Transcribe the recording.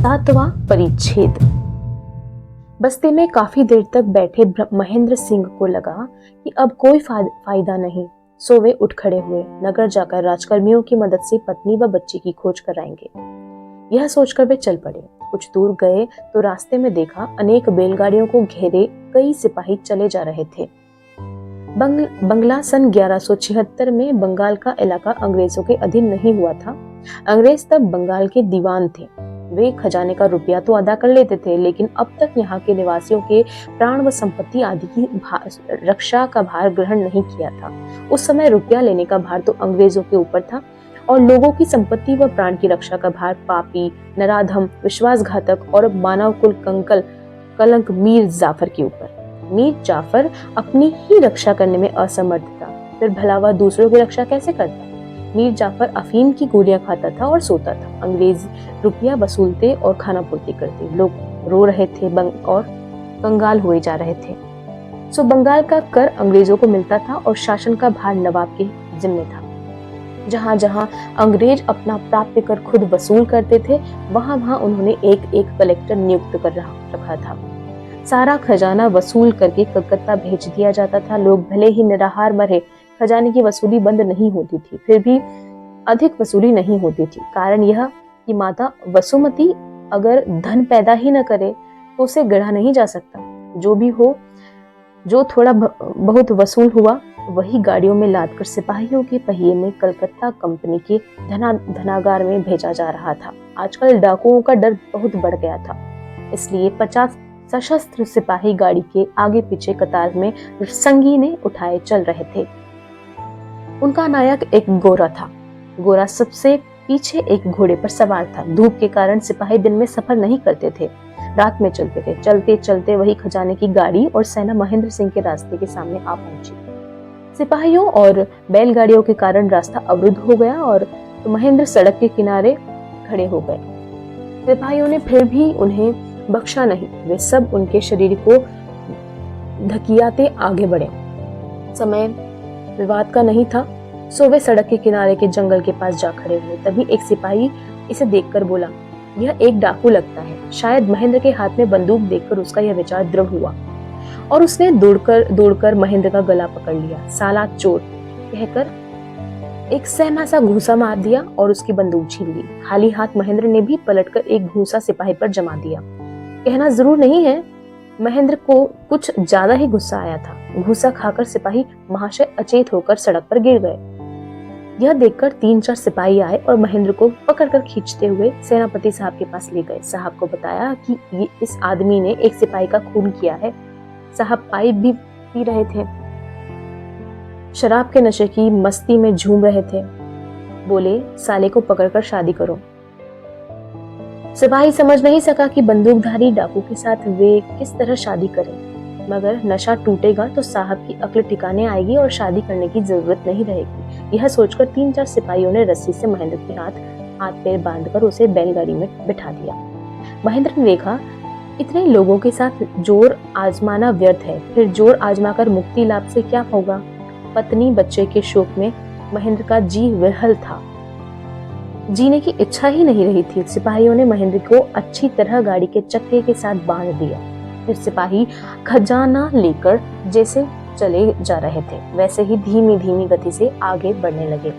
सातवां परिच्छेद। बस्ती में काफी देर तक बैठे महेंद्र सिंह को लगा कि अब कोई फायदा नहीं, सो वे उठ खड़े हुए। नगर जाकर राजकर्मियों की मदद से पत्नी व बच्चे की खोज कराएंगे, यह सोचकर वे चल पड़े। कुछ दूर गए तो रास्ते में देखा अनेक बैलगाड़ियों को घेरे कई सिपाही चले जा रहे थे। बंगला सन 1176 में बंगाल का इलाका अंग्रेजों के अधीन नहीं हुआ था। अंग्रेज तब बंगाल के दीवान थे। वे खजाने का रुपया तो अदा कर लेते थे, लेकिन अब तक यहाँ के निवासियों के प्राण व संपत्ति आदि की रक्षा का भार ग्रहण नहीं किया था। उस समय रुपया लेने का भार तो अंग्रेजों के ऊपर था और लोगों की संपत्ति व प्राण की रक्षा का भार पापी, नराधम, विश्वासघातक और मानव कुल कलंक मीर जाफर के ऊपर। मीर जाफर अपनी ही रक्षा करने में असमर्थ था, फिर भला वह दूसरों की रक्षा कैसे करता? मीर जाफर अफीम की गोलियां खाता था और सोता था। अंग्रेज रुपया वसूलते और खाना पूर्ति करते। लोग रो रहे थे और कंगाल हुए जा रहे थे। सो बंगाल का कर अंग्रेजों को मिलता था और शासन का भार नवाब के जिम्मे था। जहां जहां अंग्रेज अपना प्राप्य कर खुद वसूल करते थे, वहां वहां उन्होंने एक एक कलेक्टर नियुक्त कर रखा था। सारा खजाना वसूल करके कलकत्ता भेज दिया जाता था। लोग भले ही निराहार मरे, खजाने की वसूली बंद नहीं होती थी, फिर भी अधिक वसूली नहीं होती थी। कारण यह कि माता वसुमती अगर धन पैदा ही न करे तो उसे गढ़ा नहीं जा सकता। जो भी हो, जो थोड़ा बहुत वसूल हुआ वही गाड़ियों में लादकर सिपाहियों के पहिए में कलकत्ता कंपनी के धनागार में भेजा जा रहा था। आजकल डाकुओं का डर बहुत बढ़ गया था, इसलिए 50 सशस्त्र सिपाही गाड़ी के आगे पीछे कतार में संगीने उठाए चल रहे थे। उनका नायक एक गोरा था। गोरा सबसे पीछे एक घोड़े पर सवार था। धूप के कारण सिपाही दिन में सफर नहीं करते थे, रात में चलते थे। चलते चलते वही खजाने की गाड़ी और सेना महेंद्र सिंह के रास्ते के सामने आ पहुंची। सिपाहियों और बैलगाड़ियों के कारण रास्ता अवरुद्ध हो गया और महेंद्र सड़क के किनारे खड़े हो गए। सिपाहियों ने फिर भी उन्हें बख्शा नहीं। वे सब उनके शरीर को धकियाते आगे बढ़े। समय विवाद का नहीं था, सो वे सड़क के किनारे के जंगल के पास जा खड़े हुए। तभी एक सिपाही इसे देखकर बोला, यह एक डाकू लगता है। शायद महेंद्र के हाथ में बंदूक देखकर उसका यह विचार दृढ़ हुआ और उसने दौड़कर महेंद्र का गला पकड़ लिया। साला चोर कहकर एक सहमा सा घूंसा मार दिया और उसकी बंदूक छीन ली। खाली हाथ महेंद्र ने भी पलटकर एक घूंसा सिपाही पर जमा दिया। कहना जरूर नहीं है, महेंद्र को कुछ ज्यादा ही गुस्सा आया था। घूंसा खाकर सिपाही महाशय अचेत होकर सड़क पर गिर गए। यह देखकर 3-4 सिपाही आए और महेंद्र को पकड़कर खींचते हुए सेनापति साहब के पास ले गए। साहब को बताया कि ये इस आदमी ने एक सिपाही का खून किया है। साहब पाइप भी पी रहे थे, शराब के नशे की मस्ती में झूम रहे थे। बोले, साले को पकड़कर शादी करो। सिपाही समझ नहीं सका कि बंदूकधारी डाकू के साथ वे किस तरह शादी करें, मगर नशा टूटेगा तो साहब की अक्ल ठिकाने आएगी और शादी करने की जरूरत नहीं रहेगी। यह सोचकर 3-4 सिपाहियों ने रस्सी से महेंद्र के हाथ पैर बांधकर उसे बैलगाड़ी में बिठा दिया। महेंद्र ने देखा, इतने लोगों के साथ जोर आजमाना व्यर्थ है, फिर जोर आजमाकर मुक्ति लाभ से क्या होगा। पत्नी बच्चे के शोक में महेंद्र का जी विह्वल था, जीने की इच्छा ही नहीं रही थी। सिपाहियों ने महेंद्र को अच्छी तरह गाड़ी के चक्के के साथ बांध दिया। फिर सिपाही खजाना लेकर जैसे चले जा रहे थे, वैसे ही धीमी धीमी गति से आगे बढ़ने लगे।